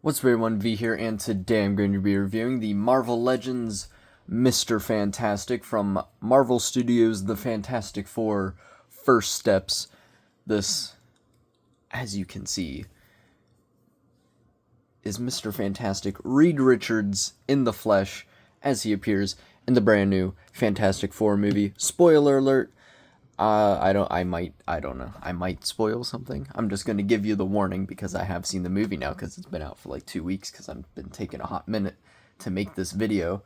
What's up everyone, V here, and today I'm going to be reviewing the Marvel Legends Mr. Fantastic from Marvel Studios' The Fantastic Four First Steps. This, as you can see, is Mr. Fantastic, Reed Richards in the flesh, as he appears in the brand new Fantastic Four movie. Spoiler alert. I don't know. I might spoil something. I'm just going to give you the warning because I have seen the movie now because it's been out for like 2 weeks because I've been taking a hot minute to make this video.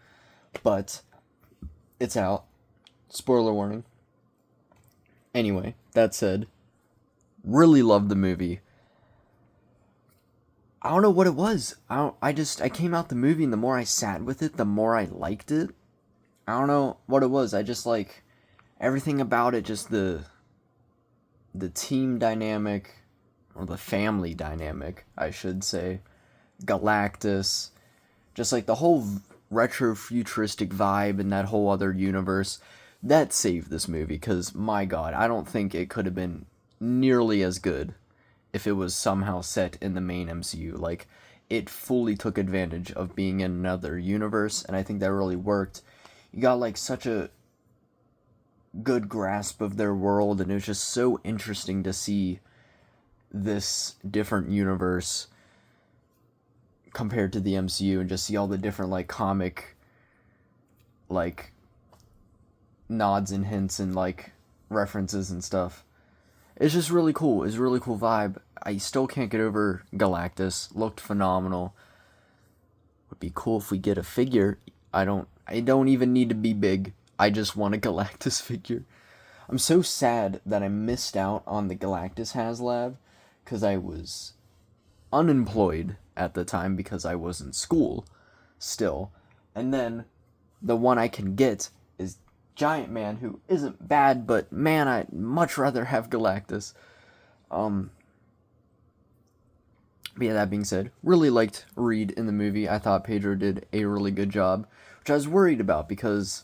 But it's out. Spoiler warning. Anyway, that said, really loved the movie. I don't know what it was. I came out the movie and the more I sat with it, the more I liked it. I don't know what it was. I just like everything about it, just the team dynamic, or the family dynamic, I should say. Galactus, just like the whole retro futuristic vibe in that whole other universe, that saved this movie, because my god, I don't think it could have been nearly as good if it was somehow set in the main MCU. Like, it fully took advantage of being in another universe, and I think that really worked. You got like such a good grasp of their world, and it was just so interesting to see this different universe compared to the MCU and just see all the different like comic like nods and hints and like references and stuff. It's just really cool. It's a really cool vibe. I still can't get over Galactus. Looked phenomenal. Would be cool if we get a figure. I don't even need to be big. I just want a Galactus figure. I'm so sad that I missed out on the Galactus HasLab because I was unemployed at the time because I was in school still. And then the one I can get is Giant Man, who isn't bad, but man, I'd much rather have Galactus. But yeah, that being said, really liked Reed in the movie. I thought Pedro did a really good job, which I was worried about because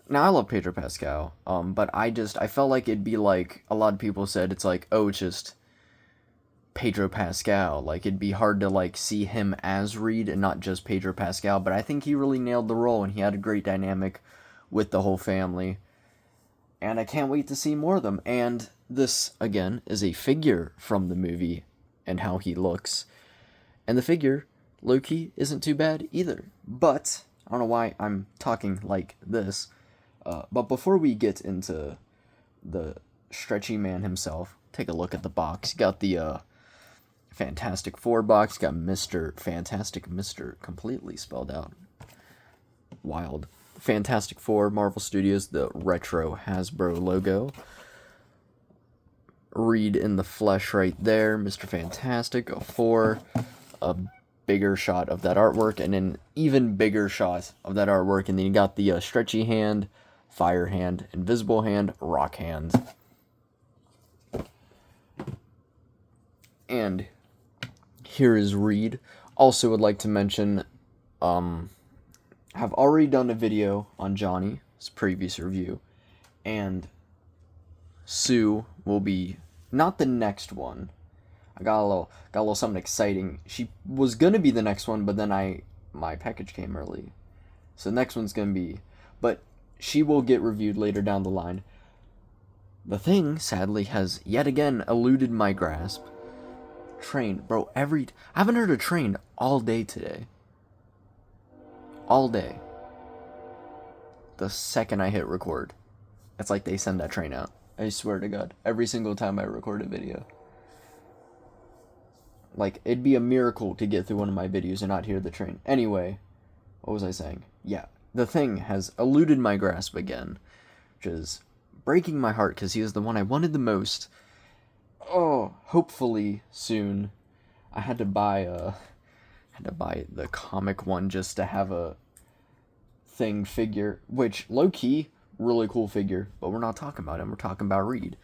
now, I love Pedro Pascal, but I felt like it'd be like, a lot of people said, it's like, oh, it's just Pedro Pascal. Like, it'd be hard to, like, see him as Reed and not just Pedro Pascal, but I think he really nailed the role, and he had a great dynamic with the whole family. And I can't wait to see more of them. And this, again, is a figure from the movie and how he looks. And the figure, low-key, isn't too bad either. But, I don't know why I'm talking like this. But before we get into the stretchy man himself, take a look at the box. You got the Fantastic Four box. You got Mr. Fantastic, Mr. completely spelled out. Wild. Fantastic Four, Marvel Studios, the retro Hasbro logo. Reed in the flesh right there. Mr. Fantastic, a 4. A bigger shot of that artwork, and an even bigger shot of that artwork. And then you got the stretchy hand, fire hand, invisible hand, rock hand. And here is Reed. Also would like to mention, have already done a video on Johnny's previous review, and Sue will be not the next one. I got a little something exciting. She was gonna be the next one, but then my package came early, so the next one's gonna be, but she will get reviewed later down the line. The thing, sadly, has yet again eluded my grasp. Train. Bro, I haven't heard a train all day today. All day. The second I hit record, it's like they send that train out. I swear to God. Every single time I record a video. Like, it'd be a miracle to get through one of my videos and not hear the train. Anyway, what was I saying? Yeah. The thing has eluded my grasp again, which is breaking my heart because he is the one I wanted the most. Oh, hopefully soon. I had to buy the comic one just to have a thing figure, which low-key, really cool figure, but we're not talking about him, we're talking about Reed.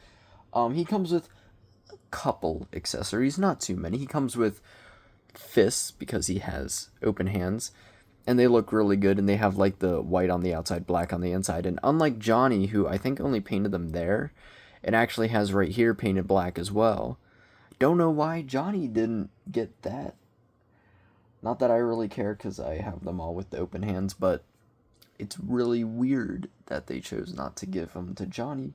He comes with a couple accessories, not too many. He comes with fists because he has open hands, and they look really good, and they have like the white on the outside, black on the inside. And unlike Johnny, who I think only painted them there, it actually has right here painted black as well. Don't know why Johnny didn't get that. Not that I really care because I have them all with the open hands, but it's really weird that they chose not to give them to Johnny,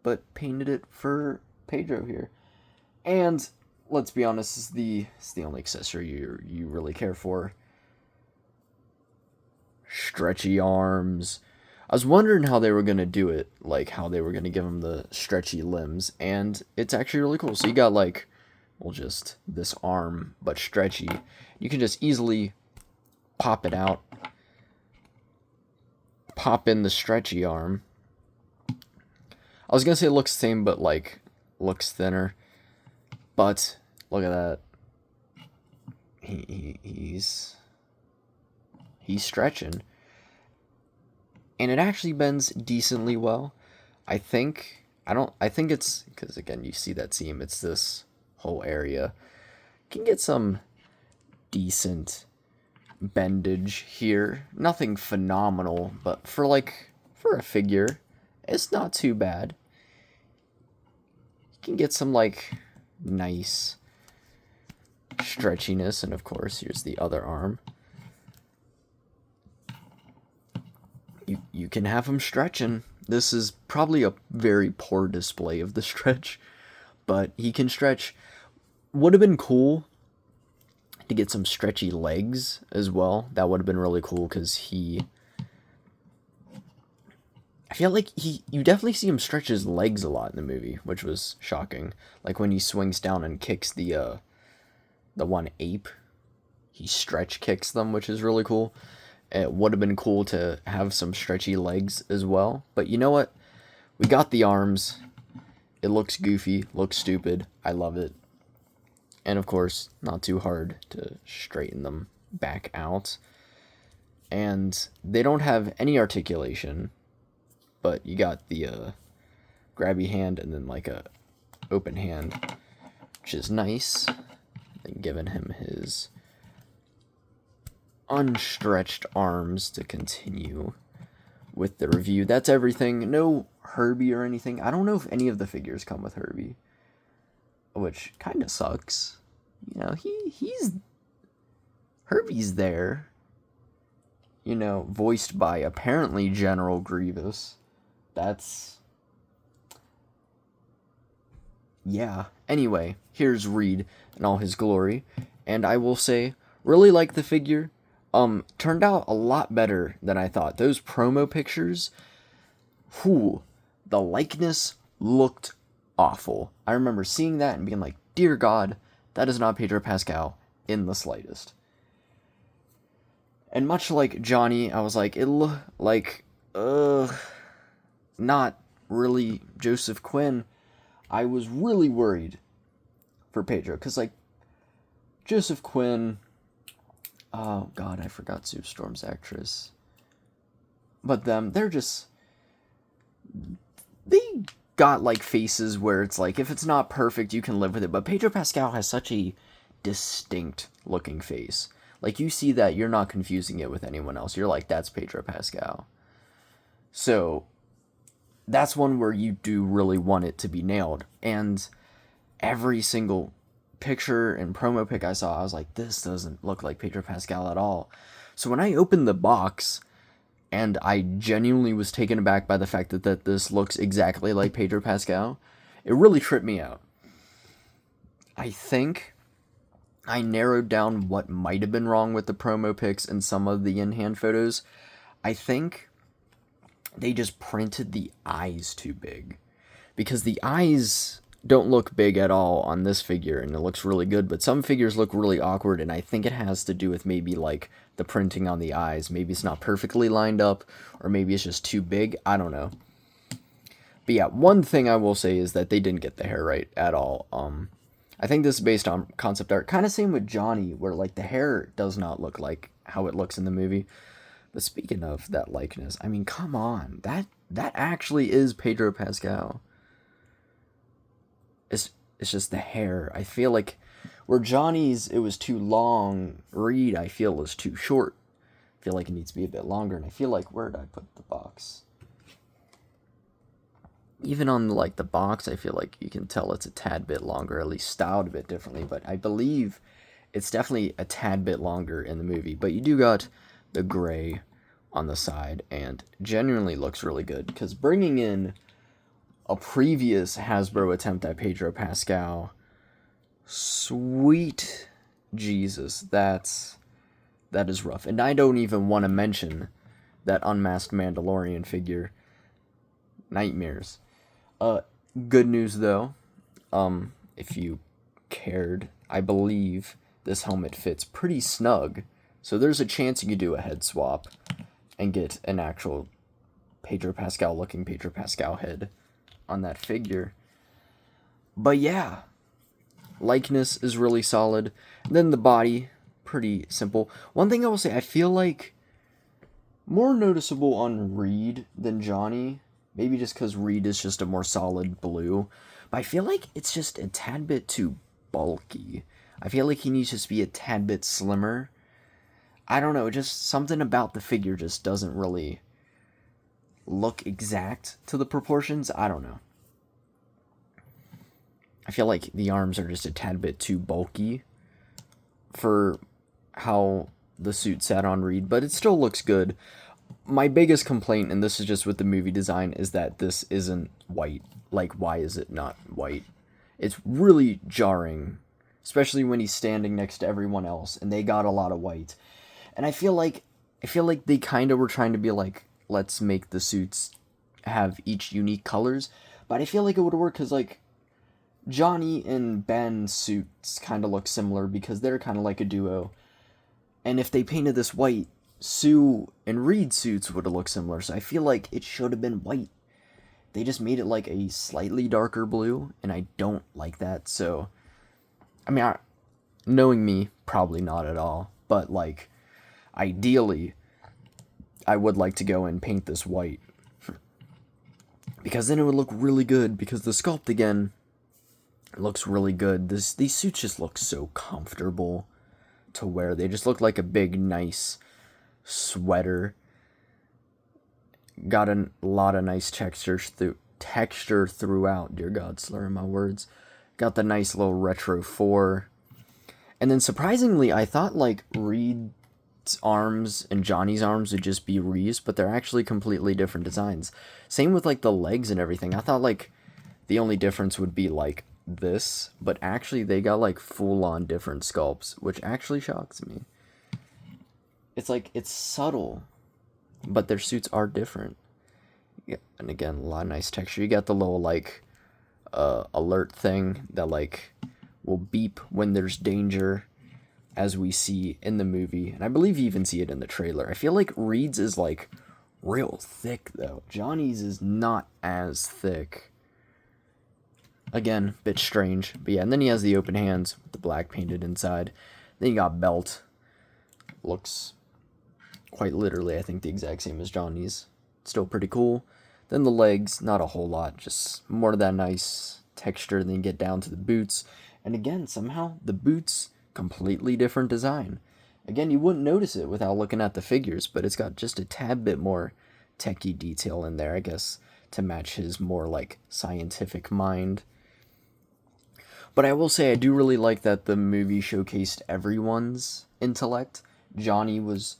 but painted it for Pedro here. And let's be honest, it's the only accessory you really care for. Stretchy arms. I was wondering how they were gonna do it, like how they were gonna give him the stretchy limbs, and it's actually really cool. So you got like, well, just this arm, but stretchy. You can just easily pop it out, pop in the stretchy arm. I was gonna say it looks the same, but like looks thinner. But look at that. He's stretching, and it actually bends decently well. I think I think it's because again you see that seam. It's this whole area. You can get some decent bendage here. Nothing phenomenal, but for a figure, it's not too bad. You can get some like nice stretchiness, and of course here's the other arm. You can have him stretching. This is probably a very poor display of the stretch, but he can stretch. Would have been cool to get some stretchy legs as well. That would have been really cool because I feel like you definitely see him stretch his legs a lot in the movie, which was shocking. Like when he swings down and kicks the one ape, he stretch kicks them, which is really cool. It would have been cool to have some stretchy legs as well. But you know what? We got the arms. It looks goofy, looks stupid. I love it. And of course, not too hard to straighten them back out. And they don't have any articulation, but you got the grabby hand and then like a open hand, which is nice. And giving him his unstretched arms to continue with the review. That's everything. No Herbie or anything. I don't know if any of the figures come with Herbie, which kind of sucks. You know, he's Herbie's there. You know, voiced by apparently General Grievous. That's yeah. Anyway, here's Reed in all his glory, and I will say, really like the figure. Turned out a lot better than I thought. Those promo pictures, the likeness looked awful. I remember seeing that and being like, dear God, that is not Pedro Pascal in the slightest. And much like Johnny, I was like, it looked like, not really Joseph Quinn. I was really worried for Pedro, because, like, Joseph Quinn, oh God, I forgot Sue Storm's actress. But they're just, they got like faces where it's like, if it's not perfect, you can live with it. But Pedro Pascal has such a distinct looking face. Like, you see that, you're not confusing it with anyone else. You're like, that's Pedro Pascal. So, that's one where you do really want it to be nailed. And every single picture and promo pic I saw, I was like, this doesn't look like Pedro Pascal at all. So when I opened the box, and I genuinely was taken aback by the fact that this looks exactly like Pedro Pascal, it really tripped me out. I think I narrowed down what might have been wrong with the promo pics and some of the in-hand photos. I think they just printed the eyes too big, because the eyes don't look big at all on this figure, and it looks really good, but some figures look really awkward, and I think it has to do with maybe like the printing on the eyes. Maybe it's not perfectly lined up, or maybe it's just too big. I don't know. But yeah, one thing I will say is that they didn't get the hair right at all. I think this is based on concept art. Kind of same with Johnny, where like the hair does not look like how it looks in the movie. But speaking of that likeness, I mean, come on, that actually is Pedro Pascal. It's just the hair. I feel like where Johnny's, it was too long. Reed, I feel, was too short. I feel like it needs to be a bit longer. And I feel like, where did I put the box? Even on like the box, I feel like you can tell it's a tad bit longer, at least styled a bit differently. But I believe it's definitely a tad bit longer in the movie, but you do got the gray on the side, and genuinely looks really good, because bringing in a previous Hasbro attempt at Pedro Pascal, sweet Jesus, that is rough. And I don't even want to mention that unmasked Mandalorian figure. Nightmares. Good news though, if you cared, I believe this helmet fits pretty snug, so there's a chance you could do a head swap and get an actual Pedro Pascal looking Pedro Pascal head on that figure. But yeah, likeness is really solid. Then the body, pretty simple. One thing I will say, I feel like more noticeable on Reed than Johnny. Maybe just because Reed is just a more solid blue. But I feel like it's just a tad bit too bulky. I feel like he needs to just be a tad bit slimmer. I don't know, just something about the figure just doesn't really look exact to the proportions. I don't know. I feel like the arms are just a tad bit too bulky for how the suit sat on Reed, but it still looks good. My biggest complaint, and this is just with the movie design, is that this isn't white. Like, why is it not white? It's really jarring, especially when he's standing next to everyone else, and they got a lot of white. And I feel like they kind of were trying to be like, let's make the suits have each unique colors, but I feel like it would work because, like, Johnny and Ben's suits kind of look similar because they're kind of like a duo. And if they painted this white, Sue and Reed's suits would have looked similar, so I feel like it should have been white. They just made it like a slightly darker blue, and I don't like that, so... I mean, knowing me, probably not at all, but, like, ideally, I would like to go and paint this white. Because then it would look really good, because the sculpt, again, looks really good. These suits just look so comfortable to wear. They just look like a big, nice sweater. Got a lot of nice texture throughout. Dear God, slurring my words. Got the nice little retro 4. And then surprisingly, I thought like Reed's arms and Johnny's arms would just be reused, but they're actually completely different designs. Same with like the legs and everything. I thought like the only difference would be like this, but actually they got like full-on different sculpts, which actually shocks me. It's like, it's subtle, but their suits are different. Yeah, and again, a lot of nice texture. You got the little like alert thing that like will beep when there's danger, as we see in the movie, and I believe you even see it in the trailer. I feel like Reed's is like real thick though. Johnny's is not as thick. Again, bit strange, but yeah. And then he has the open hands with the black painted inside. Then you got belt. Looks quite literally, I think, the exact same as Johnny's. Still pretty cool. Then the legs, not a whole lot, just more of that nice texture. Then you get down to the boots, and again, somehow the boots, completely different design. Again, you wouldn't notice it without looking at the figures, but it's got just a tad bit more techie detail in there, I guess, to match his more like scientific mind. But I will say I do really like that the movie showcased everyone's intellect. Johnny was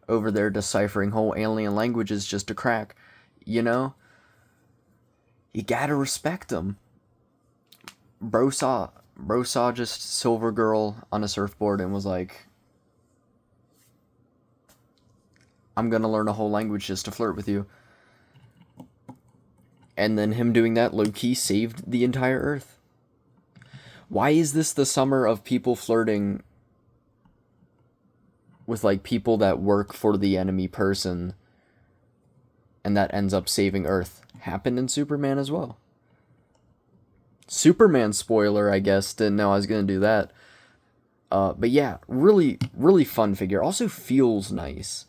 over there deciphering whole alien languages just to crack. You know? You gotta respect him. Bro saw just Silver Girl on a surfboard and was like, I'm gonna learn a whole language just to flirt with you. And then him doing that low-key saved the entire Earth. Why is this the summer of people flirting with, like, people that work for the enemy person and that ends up saving Earth? Happened in Superman as well. Superman spoiler, I guess. Didn't know I was going to do that. But yeah, really, really fun figure. Also feels nice.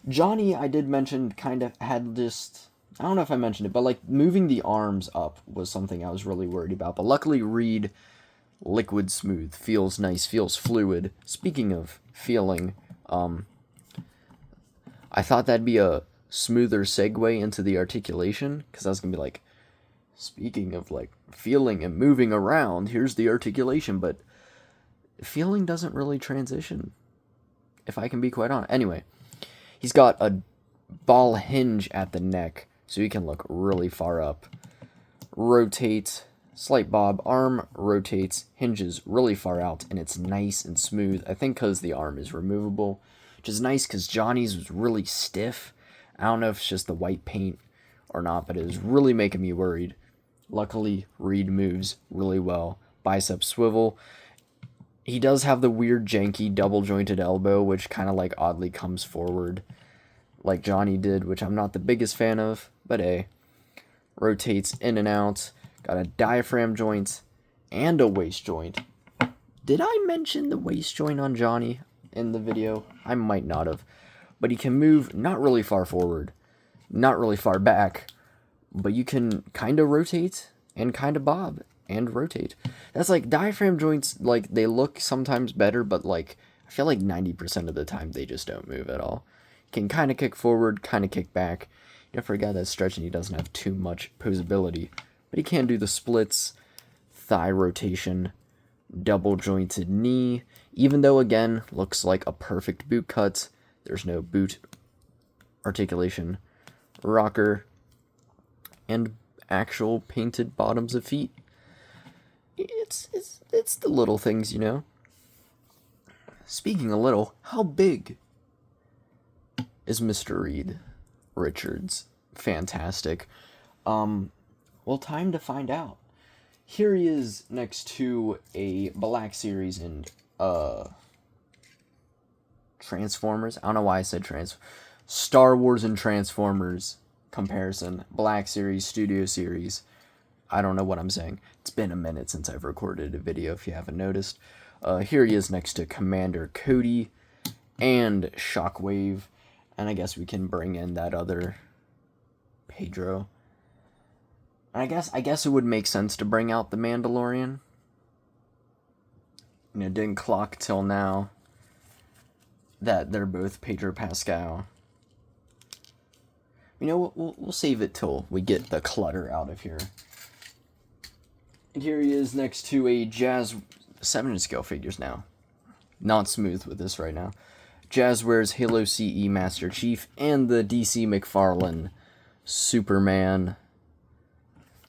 Johnny, I did mention, kind of had just... I don't know if I mentioned it, but like moving the arms up was something I was really worried about. But luckily, Reed, liquid smooth, feels nice, feels fluid. Speaking of feeling, I thought that'd be a smoother segue into the articulation, because I was gonna be like, speaking of like feeling and moving around, here's the articulation. But feeling doesn't really transition, if I can be quite honest. Anyway, he's got a ball hinge at the neck, so he can look really far up. Rotate, slight bob, arm rotates, hinges really far out, and it's nice and smooth. I think because the arm is removable, which is nice because Johnny's was really stiff. I don't know if it's just the white paint or not, but it was really making me worried. Luckily, Reed moves really well. Bicep swivel. He does have the weird janky double jointed elbow, which kind of like oddly comes forward like Johnny did, which I'm not the biggest fan of, but hey. Rotates in and out. Got a diaphragm joint and a waist joint. Did I mention the waist joint on Johnny in the video? I might not have. But he can move not really far forward, not really far back, but you can kind of rotate and kind of bob and rotate. That's like diaphragm joints, like they look sometimes better, but like I feel like 90% of the time they just don't move at all. You can kind of kick forward, kind of kick back. You know, for a guy that's stretching, he doesn't have too much posability, but he can do the splits, thigh rotation, double jointed knee, even though again looks like a perfect boot cut. There's no boot articulation, rocker, and actual painted bottoms of feet. It's the little things, you know. Speaking of little, how big is Mr. Reed Richards? Fantastic. Well, time to find out. Here he is next to a Black Series and Transformers. I don't know why I said Star Wars and Transformers comparison. Black Series, Studio Series. I don't know what I'm saying. It's been a minute since I've recorded a video, if you haven't noticed. Here he is next to Commander Cody and Shockwave. And I guess we can bring in that other Pedro. And I guess it would make sense to bring out the Mandalorian. And it didn't clock till now that they're both Pedro Pascal. You know, we'll save it till we get the clutter out of here. And here he is next to a Jazz 7 scale figures now. Not smooth with this right now. Jazzwares Halo CE Master Chief and the DC McFarlane Superman.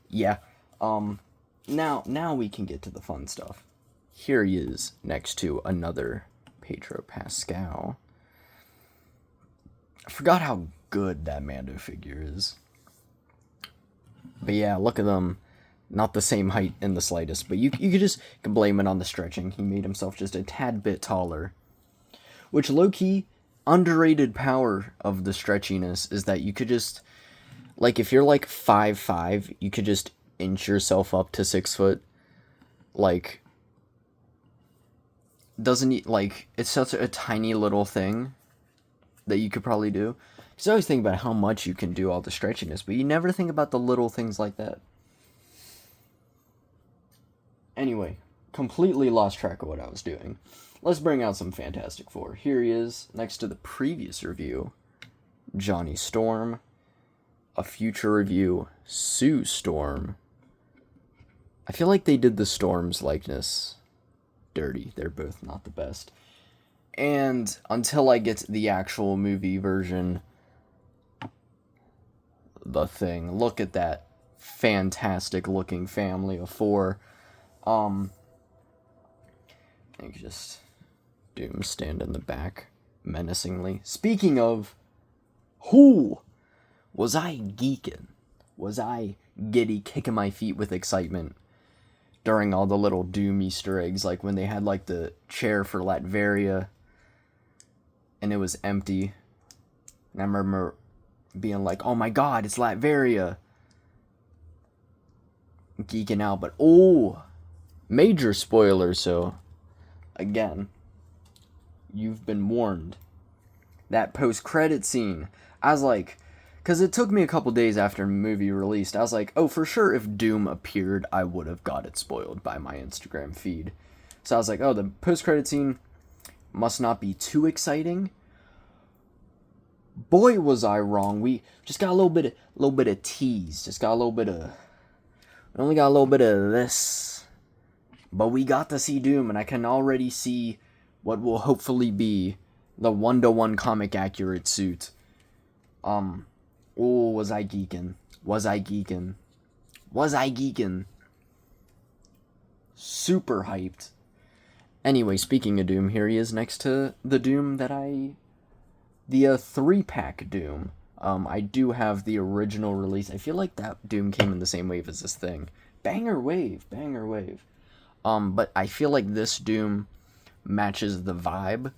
Yeah. Now we can get to the fun stuff. Here he is next to another Pedro Pascal. I forgot how good that Mando figure is. But yeah, look at them. Not the same height in the slightest, but you can blame it on the stretching. He made himself just a tad bit taller. Which low-key, underrated power of the stretchiness is that you could just, like, if you're like 5'5", you could just inch yourself up to 6 foot. Like, doesn't, like, it's such a tiny little thing that you could probably do. Because I always think about how much you can do all the stretchiness, but you never think about the little things like that. Anyway, completely lost track of what I was doing. Let's bring out some Fantastic Four. Here he is, next to the previous review, Johnny Storm. A future review, Sue Storm. I feel like they did the Storm's likeness dirty. They're both not the best. And until I get the actual movie version, The Thing. Look at that fantastic looking family of four. I think just Doom stand in the back menacingly. Speaking of, who was I geeking? Was I giddy, kicking my feet with excitement during all the little Doom Easter eggs, like when they had like the chair for Latveria and it was empty. And I remember being like, oh my god, it's Latveria. Geeking out, but oh, major spoiler, so again, you've been warned. That post-credit scene, I was like, because it took me a couple days after the movie released, I was like, oh, for sure, if Doom appeared, I would have got it spoiled by my Instagram feed. So I was like, oh, the post-credit scene must not be too exciting. Boy, was I wrong. We just got a little bit of tease. Just got a little bit of, we only got a little bit of this But we got to see Doom, and I can already see what will hopefully be the 1-to-1 comic accurate suit. Oh, was I geeking? Was I geeking? Was I geeking? Super hyped. Anyway, speaking of Doom, here he is next to the Doom that the 3-pack Doom. I do have the original release. I feel like that Doom came in the same wave as this thing. Banger wave. But I feel like this Doom matches the vibe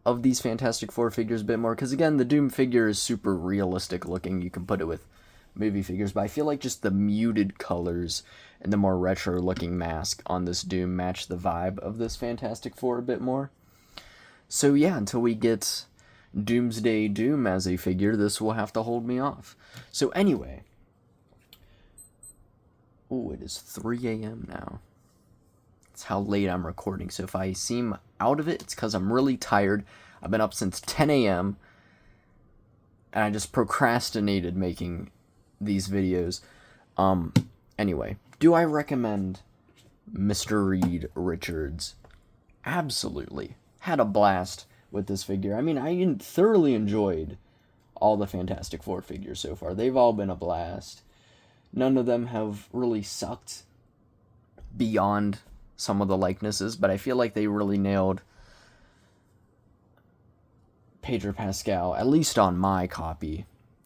of these Fantastic Four figures a bit more. Because again, the Doom figure is super realistic looking. You can put it with movie figures. But I feel like just the muted colors and the more retro looking mask on this Doom match the vibe of this Fantastic Four a bit more. So yeah, until we get Doomsday Doom as a figure, this will have to hold me off. So anyway. Oh, it is 3 a.m. now. It's how late I'm recording. So if I seem out of it, it's because I'm really tired. I've been up since 10 a.m. and I just procrastinated making these videos. Anyway, do I recommend Mr. Reed Richards? Absolutely. Had a blast with this figure. I mean, I thoroughly enjoyed all the Fantastic Four figures so far. They've all been a blast. None of them have really sucked beyond some of the likenesses, but I feel like they really nailed Pedro Pascal, at least on my copy.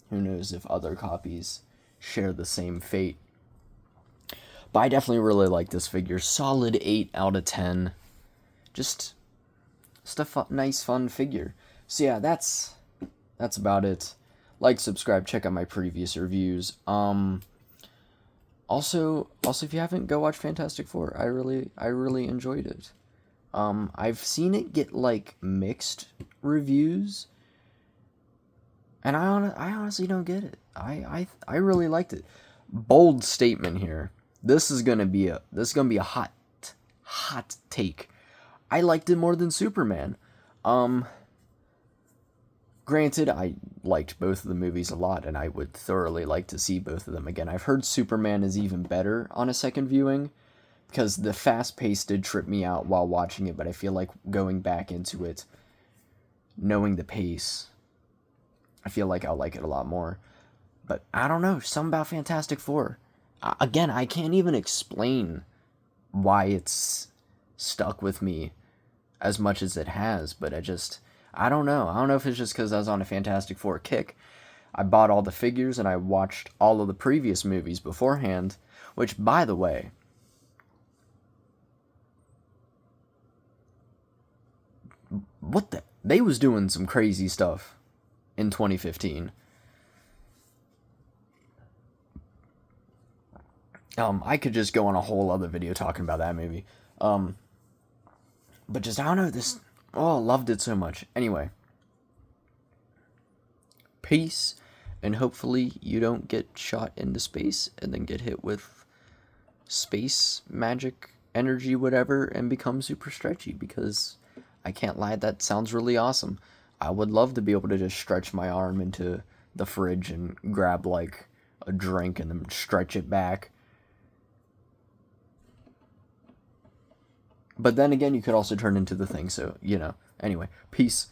Who knows if other copies share the same fate. But I definitely really like this figure. Solid 8 out of 10. Just a nice, fun figure. So yeah, that's about it. Like, subscribe, check out my previous reviews. Also, if you haven't, go watch Fantastic Four. I really enjoyed it. I've seen it get like mixed reviews, and I honestly don't get it. I really liked it. Bold statement here. This is gonna be a hot take. I liked it more than Superman. Granted, I liked both of the movies a lot, and I would thoroughly like to see both of them again. I've heard Superman is even better on a second viewing, because the fast pace did trip me out while watching it, but I feel like going back into it, knowing the pace, I feel like I'll like it a lot more. But I don't know, something about Fantastic Four. Again, I can't even explain why it's stuck with me as much as it has, but I don't know. I don't know if it's just because I was on a Fantastic Four kick. I bought all the figures and I watched all of the previous movies beforehand, which, by the way, they was doing some crazy stuff in 2015. I could just go on a whole other video talking about that movie. But just, I don't know, I loved it so much. Anyway. Peace, and hopefully you don't get shot into space and then get hit with space magic energy, whatever, and become super stretchy, because I can't lie, that sounds really awesome. I would love to be able to just stretch my arm into the fridge and grab like a drink and then stretch it back. But then again, you could also turn into the thing, so, anyway, peace.